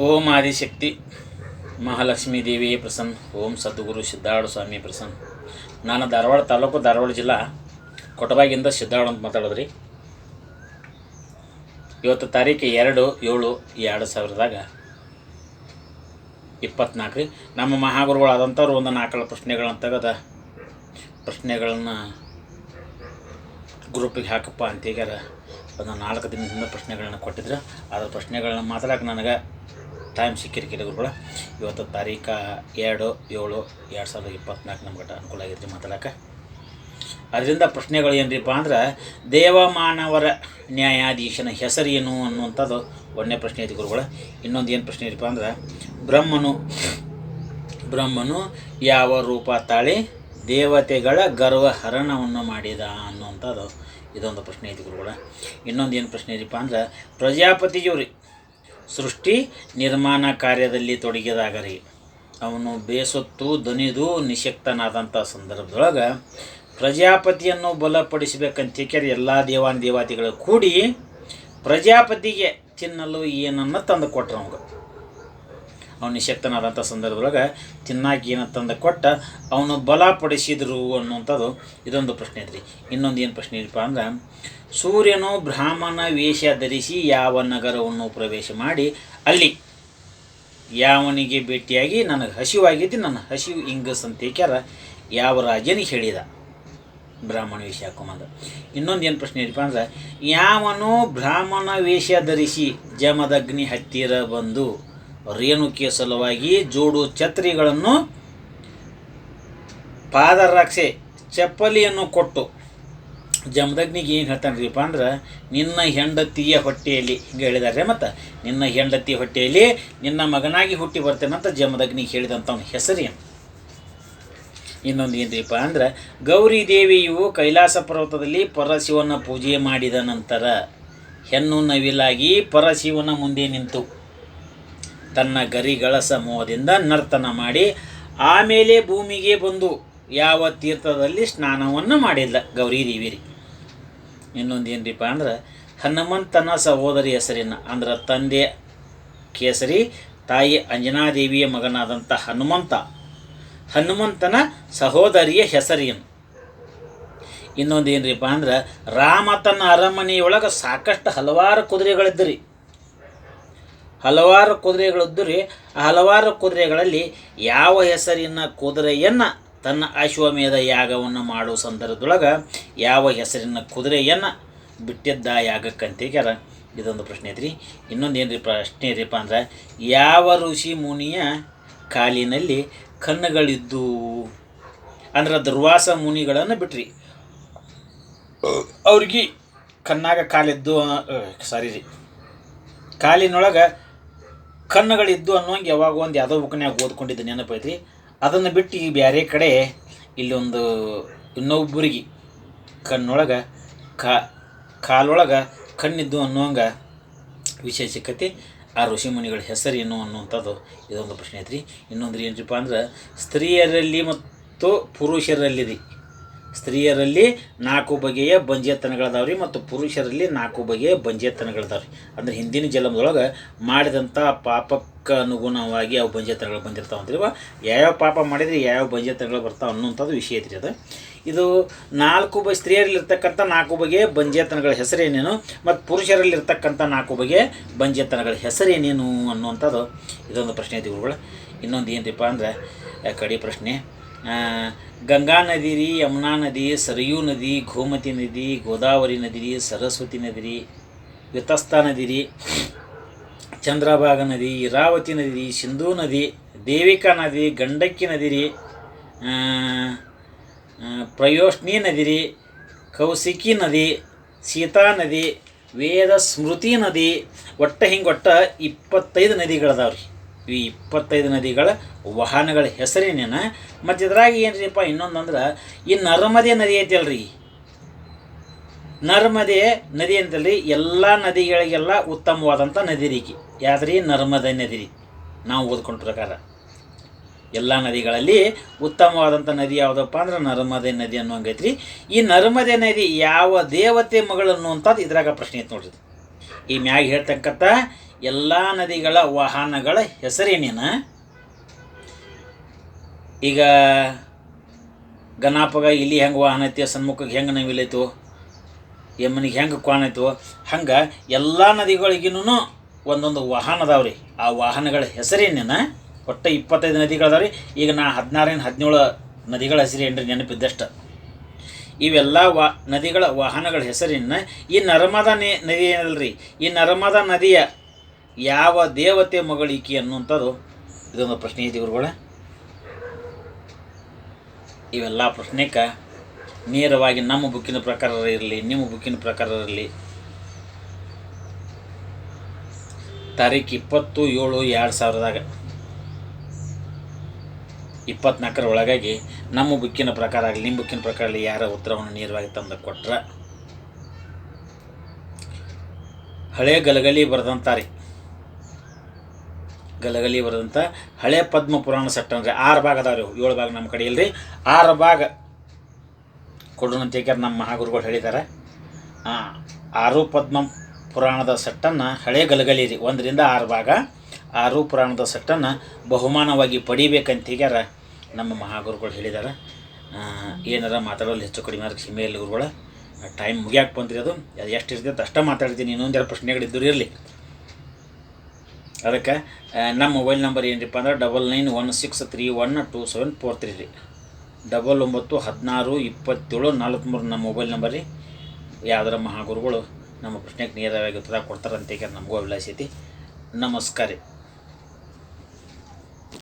ಓಂ ಆದಿಶಕ್ತಿ ಮಹಾಲಕ್ಷ್ಮೀ ದೇವಿ ಪ್ರಸನ್ನ. ಓಂ ಸದ್ಗುರು ಸಿದ್ಧಾರೂಢ ಸ್ವಾಮಿ ಪ್ರಸನ್ನ. ನಾನು ಧಾರವಾಡ ತಾಲೂಕು, ಧಾರವಾಡ ಜಿಲ್ಲಾ, ಕೊಟಬಾಗಿಂದ ಸಿದ್ಧಾರೂಢ ಅಂತ ಮಾತಾಡೋದ್ರಿ. ಇವತ್ತು ತಾರೀಕು 2/7/2024 ರೀ. ನಮ್ಮ ಮಹಾಗುರುಗಳಾದಂಥವ್ರು ಒಂದು 4 ಪ್ರಶ್ನೆಗಳನ್ನ ತೆಗೆದ ಪ್ರಶ್ನೆಗಳನ್ನು ಗ್ರೂಪಿಗೆ ಹಾಕಪ್ಪ ಅಂತೀಗಾರ ಒಂದು 4 ದಿನದಿಂದ ಪ್ರಶ್ನೆಗಳನ್ನ ಕೊಟ್ಟಿದ್ರು. ಅದರ ಪ್ರಶ್ನೆಗಳನ್ನ ಮಾತಾಡೋಕೆ ನನಗೆ ಟೈಮ್ ಸಿಕ್ಕಿರ್ಕಿಲ್ಲ ಗುರುಗಳ. ಇವತ್ತು ತಾರೀಕು 2/7/2024 ನಮ್ಗೆ ಅನುಕೂಲ ಆಗೈತ್ರಿ ಮಾತಾಡೋಕೆ. ಅದರಿಂದ ಪ್ರಶ್ನೆಗಳು ಏನ್ರಿಪ್ಪ ಅಂದ್ರೆ, ದೇವಮಾನವರ ನ್ಯಾಯಾಧೀಶನ ಹೆಸರೇನು ಅನ್ನುವಂಥದ್ದು ಒಂದನೇ ಪ್ರಶ್ನೆ ಐತಿ ಗುರುಗಳ. ಇನ್ನೊಂದು ಏನು ಪ್ರಶ್ನೆ ಇದೆಯಪ್ಪ ಅಂದ್ರೆ, ಬ್ರಹ್ಮನು ಯಾವ ರೂಪ ತಾಳಿ ದೇವತೆಗಳ ಗರ್ವಹರಣವನ್ನು ಮಾಡಿದ ಅನ್ನುವಂಥದ್ದು ಇದೊಂದು ಪ್ರಶ್ನೆ ಐತಿ ಗುರುಗಳ. ಇನ್ನೊಂದು ಏನು ಪ್ರಶ್ನೆ ಇದೆಯಪ್ಪ ಅಂದ್ರೆ, ಪ್ರಜಾಪತಿಯವ್ರಿ ಸೃಷ್ಟಿ ನಿರ್ಮಾಣ ಕಾರ್ಯದಲ್ಲಿ ತೊಡಗಿದಾಗ ರೀ ಅವನು ಬೇಸೊತ್ತು ದನಿದು ನಿಶಕ್ತನಾದಂಥ ಸಂದರ್ಭದೊಳಗೆ ಪ್ರಜಾಪತಿಯನ್ನು ಬಲಪಡಿಸಬೇಕಂತೇಳಿ ಎಲ್ಲ ದೇವಾನುದೇವತೆಗಳು ಕೂಡಿ ಪ್ರಜಾಪತಿಗೆ ತಿನ್ನಲು ಏನನ್ನು ತಂದು ಕೊಟ್ಟರು. ಅವನು ನಿಶಕ್ತನಾದಂಥ ಸಂದರ್ಭದೊಳಗೆ ತಿನ್ನಾಕಿ ಏನನ್ನು ತಂದು ಕೊಟ್ಟ ಅವನು ಬಲಪಡಿಸಿದ್ರು ಅನ್ನುವಂಥದ್ದು ಇದೊಂದು ಪ್ರಶ್ನೆ ಐತ್ರಿ. ಇನ್ನೊಂದು ಏನು ಪ್ರಶ್ನೆ ಇದೆಯಪ್ಪ ಅಂದ್ರೆ, ಸೂರ್ಯನು ಬ್ರಾಹ್ಮಣ ವೇಷ ಧರಿಸಿ ಯಾವ ನಗರವನ್ನು ಪ್ರವೇಶ ಮಾಡಿ ಅಲ್ಲಿ ಯಾವನಿಗೆ ಭೇಟಿಯಾಗಿ ನನಗೆ ಹಸಿವಾಗೈತಿ, ನನ್ನ ಹಸಿವು ಇಂಗಸ್ ಅಂತೇಕ್ಯಾರ ಯಾವ ರಾಜನಿಗೆ ಹೇಳಿದ ಬ್ರಾಹ್ಮಣ ವೇಷ ಹಾಕೊಂಬಂದ. ಇನ್ನೊಂದು ಏನು ಪ್ರಶ್ನೆ ಇದೆಯಪ್ಪ ಅಂದ್ರೆ, ಯಾವನು ಬ್ರಾಹ್ಮಣ ವೇಷ ಧರಿಸಿ ಜಮದಗ್ನಿ ಹತ್ತಿರ ಬಂದು ರೇಣುಕಿಯ ಸಲುವಾಗಿ ಜೋಡು ಛತ್ರಿಗಳನ್ನು ಪಾದರಕ್ಷೆ ಚಪ್ಪಲಿಯನ್ನು ಕೊಟ್ಟು ಜಮದಗ್ನಿಗೆ ಏನು ಹೇಳ್ತಾನ್ರಿಪ್ಪ ಅಂದ್ರೆ, ನಿನ್ನ ಹೆಂಡತಿಯ ಹೊಟ್ಟೆಯಲ್ಲಿ ಹಿಂಗೆ ಹೇಳಿದಾರೆ. ಮತ್ತು ನಿನ್ನ ಹೆಂಡತಿ ಹೊಟ್ಟೆಯಲ್ಲಿ ನಿನ್ನ ಮಗನಾಗಿ ಹುಟ್ಟಿ ಬರ್ತೇನಂತ ಜಮದಗ್ನಿಗೆ ಹೇಳಿದಂಥವ್ನ ಹೆಸರೇನು. ಇನ್ನೊಂದು ಏನ್ರಿಪ್ಪ ಅಂದ್ರೆ, ಗೌರಿ ದೇವಿಯು ಕೈಲಾಸ ಪರ್ವತದಲ್ಲಿ ಪರಶಿವನ ಪೂಜೆ ಮಾಡಿದ ನಂತರ ಹೆಣ್ಣು ನವಿಲಾಗಿ ಪರಶಿವನ ಮುಂದೆ ನಿಂತು ತನ್ನ ಗರಿಗಳ ಸಮೂಹದಿಂದ ನರ್ತನ ಮಾಡಿ ಆಮೇಲೆ ಭೂಮಿಗೆ ಬಂದು ಯಾವ ತೀರ್ಥದಲ್ಲಿ ಸ್ನಾನವನ್ನು ಮಾಡಿಲ್ಲ ಗೌರಿ ದೇವಿ ರೀ. ಇನ್ನೊಂದು ಏನ್ರಿಪ್ಪ ಅಂದ್ರೆ, ಹನುಮಂತನ ಸಹೋದರಿ ಹೆಸರಿನ ಅಂದ್ರೆ ತಂದೆ ಕೇಸರಿ, ತಾಯಿ ಅಂಜನಾದೇವಿಯ ಮಗನಾದಂಥ ಹನುಮಂತನ ಸಹೋದರಿಯ ಹೆಸರೇನು. ಇನ್ನೊಂದು ಏನ್ರಿಪ್ಪ ಅಂದ್ರೆ, ರಾಮ ತನ್ನ ಅರಮನೆಯೊಳಗೆ ಸಾಕಷ್ಟು ಹಲವಾರು ಕುದುರೆಗಳಿದ್ದು ರೀ. ಆ ಹಲವಾರು ಕುದುರೆಗಳಲ್ಲಿ ಯಾವ ಹೆಸರಿನ ಕುದುರೆಯನ್ನು ತನ್ನ ಅಶ್ವಮೇಧ ಯಾಗವನ್ನು ಮಾಡುವ ಸಂದರ್ಭದೊಳಗೆ ಯಾವ ಹೆಸರಿನ ಕುದುರೆಯನ್ನು ಬಿಟ್ಟಿದ್ದ ಯಾಗಕ್ಕಂತೇಕ್ಯಾರ ಇದೊಂದು ಪ್ರಶ್ನೆ ಐತ್ರಿ. ಇನ್ನೊಂದು ಏನು ಪ್ರಶ್ನೆ ಇರಪ್ಪ ಅಂದ್ರೆ, ಯಾವ ಋಷಿ ಮುನಿಯ ಕಾಲಿನಲ್ಲಿ ಕಣ್ಣುಗಳಿದ್ದು ಅಂದ್ರೆ ದುರ್ವಾಸ ಮುನಿಗಳನ್ನು ಬಿಟ್ರಿ ಅವ್ರಿಗೆ ಕಣ್ಣಾಗ ಕಾಲಿದ್ದು ಕಾಲಿನೊಳಗೆ ಕಣ್ಣುಗಳಿದ್ದು ಅನ್ನೋಂಗೆ ಯಾವಾಗ ಒಂದು ಯಾವುದೋ ಬುಕ್ನ್ಯಾಗ ಓದ್ಕೊಂಡಿದ್ದು ನೆನಪೈತ್ರಿ. ಅದನ್ನು ಬಿಟ್ಟು ಈ ಬೇರೆ ಕಡೆ ಇಲ್ಲೊಂದು ಇನ್ನೊಬ್ಬರಿಗೆ ಕಣ್ಣೊಳಗೆ ಕಾಲೊಳಗೆ ಕಣ್ಣಿದ್ದು ಅನ್ನೋಂಗೆ ವಿಷಯ ಸಿಕ್ಕತಿ. ಆ ಋಷಿಮುನಿಗಳ ಹೆಸರೇನು ಅನ್ನುವಂಥದ್ದು ಇದೊಂದು ಪ್ರಶ್ನೆ ಐತ್ರಿ. ಇನ್ನೊಂದು ಏನ್ರಿಪ್ಪ ಅಂದ್ರೆ, ಸ್ತ್ರೀಯರಲ್ಲಿ ಮತ್ತು ಪುರುಷರಲ್ಲಿ ಸ್ತ್ರೀಯರಲ್ಲಿ 4 ಬಗೆಯ ಬಂಜೆತನಗಳದಾವ್ರಿ ಮತ್ತು ಪುರುಷರಲ್ಲಿ 4 ಬಗೆಯ ಬಂಜೆತನಗಳದಾವ್ರಿ. ಅಂದರೆ ಹಿಂದಿನ ಜನ್ಮದೊಳಗೆ ಮಾಡಿದಂಥ ಪಾಪಕ್ಕೆ ಅನುಗುಣವಾಗಿ ಅವು ಬಂಜೆತನಗಳು ಬಂದಿರ್ತಾವಂತ್ರಿ. ಯಾವ್ಯಾವ ಪಾಪ ಮಾಡಿದರೆ ಯಾವ್ಯಾವ ಬಂಜೆತನಗಳು ಬರ್ತಾವೆ ಅನ್ನುವಂಥದ್ದು ವಿಷಯ ಐತ್ರಿ ಅದು. ಇದು 4 ಸ್ತ್ರೀಯರಲ್ಲಿರ್ತಕ್ಕಂಥ 4 ಬಗೆಯ ಬಂಜೆತನಗಳ ಹೆಸರೇನೇನು ಮತ್ತು ಪುರುಷರಲ್ಲಿರ್ತಕ್ಕಂಥ 4 ಬಗೆಯ ಬಂಜೆತನಗಳ ಹೆಸರೇನೇನು ಅನ್ನುವಂಥದ್ದು ಇದೊಂದು ಪ್ರಶ್ನೆ ಐತಿ ಗುರುಗಳು. ಇನ್ನೊಂದು ಏನ್ರಿಪ್ಪ ಅಂದ್ರೆ, ಕಡಿ ಪ್ರಶ್ನೆ, ಗಂಗಾ ನದಿ ರೀ, ಯಮುನಾ ನದಿ, ಸರಯೂ ನದಿ, ಗೋಮತಿ ನದಿ, ಗೋದಾವರಿ ನದಿ ರೀ, ಸರಸ್ವತಿ ನದಿ ರೀ, ವಿತಸ್ತಾ ನದಿ ರೀ, ಚಂದ್ರಭಾಗ ನದಿ, ಇರಾವತಿ ನದಿ ರೀ, ಸಿಂಧೂ ನದಿ, ದೇವಿಕಾ ನದಿ, ಗಂಡಕ್ಕಿ ನದಿ ರೀ, ಪ್ರಯೋಷ್ಣಿ ನದಿ ರೀ, ಕೌಶಿಕಿ ನದಿ, ಸೀತಾ ನದಿ, ವೇದ ಸ್ಮೃತಿ ನದಿ, ಒಟ್ಟು 25 ನದಿಗಳದಾವ್ರಿ. ಈ 25 ನದಿಗಳ ವಾಹನಗಳ ಹೆಸರೇನೇನ. ಮತ್ತು ಇದ್ರಾಗ ಏನ್ರಿಪ್ಪ ಇನ್ನೊಂದಂದ್ರೆ, ಈ ನರ್ಮದೆ ನದಿ ಐತಲ್ರಿ, ನರ್ಮದೆ ನದಿ ಅಂತಲ್ರಿ ಎಲ್ಲ ನದಿಗಳಿಗೆಲ್ಲ ಉತ್ತಮವಾದಂಥ ನದಿ ರೀ. ಯಾವ್ದ್ರಿ? ನರ್ಮದೆ ನದಿ ರೀ. ನಾವು ಓದ್ಕೊಂಡ ಪ್ರಕಾರ ಎಲ್ಲ ನದಿಗಳಲ್ಲಿ ಉತ್ತಮವಾದಂಥ ನದಿ ಯಾವುದಪ್ಪ ಅಂದ್ರೆ ನರ್ಮದೆ ನದಿ ಅನ್ನೋಂಗೈತ್ರಿ. ಈ ನರ್ಮದೆ ನದಿ ಯಾವ ದೇವತೆ ಮಗಳು ಅನ್ನುವಂಥದ್ದು ಇದ್ರಾಗ ಪ್ರಶ್ನೆ ಐತೆ ನೋಡ್ರಿ. ಈ ಮ್ಯಾಗ ಹೇಳ್ತಕ್ಕಂಥ ಎಲ್ಲ ನದಿಗಳ ವಾಹನಗಳ ಹೆಸರೇನೇನು? ಈಗ ಗಣಪಗ ಇಲ್ಲಿ ಹೆಂಗೆ ವಾಹನ ಐತಿ, ಸನ್ಮುಖಕ್ಕೆ ಹೆಂಗೆ ನವಿಲೈತು, ಯಮನಿಗೆ ಹೆಂಗೆ ಕ್ವಾನ್ ಐತು, ಹಂಗೆ ಎಲ್ಲ ನದಿಗಳಿಗೂ ಒಂದೊಂದು ವಾಹನ ಅದಾವ್ರಿ. ಆ ವಾಹನಗಳ ಹೆಸರೇನೇನು? ಒಟ್ಟು 25 ನದಿಗಳದಾವ್ರಿ. ಈಗ ನಾ 16-17 ನದಿಗಳ ಹೆಸರು ಏನ್ರಿ ನೆನಪಿದ್ದಷ್ಟು. ಇವೆಲ್ಲ ನದಿಗಳ ವಾಹನಗಳ ಹೆಸರಿನ ಈ ನರ್ಮದಾ ನದಿ ಏನಲ್ರಿ, ಈ ನರ್ಮದಾ ನದಿಯ ಯಾವ ದೇವತೆ ಮಗಳಿಕಿ ಅನ್ನುವಂಥದ್ದು ಇದೊಂದು ಪ್ರಶ್ನೆ ಐತಿ ಗುರುಗಳ. ಇವೆಲ್ಲ ಪ್ರಶ್ನೆಗೆ ನೇರವಾಗಿ ನಮ್ಮ ಬುಕ್ಕಿನ ಪ್ರಕಾರ ಇರಲಿ, ನಿಮ್ಮ ಬುಕ್ಕಿನ ಪ್ರಕಾರ ಇರಲಿ, ತಾರೀಕು 20/7/2024 24 ಒಳಗಾಗಿ ನಮ್ಮ ಬುಕ್ಕಿನ ಪ್ರಕಾರ ಆಗಲಿ, ನಿಮ್ಮ ಬುಕ್ಕಿನ ಪ್ರಕಾರ ಆಗಲಿ ಯಾರ ಉತ್ತರವನ್ನು ನೇರವಾಗಿ ತಂದು ಕೊಟ್ರೆ ಹಳೆ ಗಲಗಲಿ ಬರೆದಂಥ ಗಲಗಲಿ ಬರೆದಂಥ ಹಳೆ ಪದ್ಮ ಪುರಾಣ ಸೆಟ್ ಅಂದರೆ 6 ಭಾಗ ಅದಾವ್ರಿ. 7 ಭಾಗ ನಮ್ಮ ಕಡೆ ಇಲ್ಲರಿ, 6 ಭಾಗ ಕೊಡೋಣಂತ ನಮ್ಮ ಮಹಾಗುರುಗಳು ಹೇಳಿದ್ದಾರೆ. 6 ಪದ್ಮ ಪುರಾಣದ ಸೆಟ್ಟನ್ನು ಹಳೆ ಗಲಗಲಿ ರೀ 1ರಿಂದ 6 ಭಾಗ 6 ಪುರಾಣದ ಸೆಟ್ಟನ್ನು ಬಹುಮಾನವಾಗಿ ಪಡಿಬೇಕಂತ ಹೀಗ್ಯಾರ ನಮ್ಮ ಮಹಾಗುರುಗಳು ಹೇಳಿದ್ದಾರೆ. ಏನಾರ ಮಾತಾಡೋಲ್ಲ ಹೆಚ್ಚು ಕಡಿಮೆ ಆದ್ರೆ ಕ್ಷಮೆಯಲ್ಲಿ ಗುರುಗಳು. ಟೈಮ್ ಮುಗಿಯಾಕೆ ಬಂದ್ರಿ, ಅದು ಎಷ್ಟು ಇರ್ತೈತೆ ಅಷ್ಟೇ ಮಾತಾಡ್ತೀನಿ. ಇನ್ನೊಂದೆರಡು ಪ್ರಶ್ನೆಗಳಿದ್ದರು ಇರಲಿ. ಅದಕ್ಕೆ ನಮ್ಮ ಮೊಬೈಲ್ ನಂಬರ್ ಏನ್ರಿಪ್ಪ ಅಂದ್ರೆ 9916312743 ರೀ. 99162743 ನಮ್ಮ ಮೊಬೈಲ್ ನಂಬರ್ ರೀ. ಯಾವ್ದಾರ ಮಹಾಗುರುಗಳು ನಮ್ಮ ಪ್ರಶ್ನೆಗೆ ನೇರವಾಗಿ ಉತ್ತರ ಕೊಡ್ತಾರಂತ ನಮಗೂ ಅಭಿಲಾಷೆ ಐತಿ. ನಮಸ್ಕಾರ ರೀ.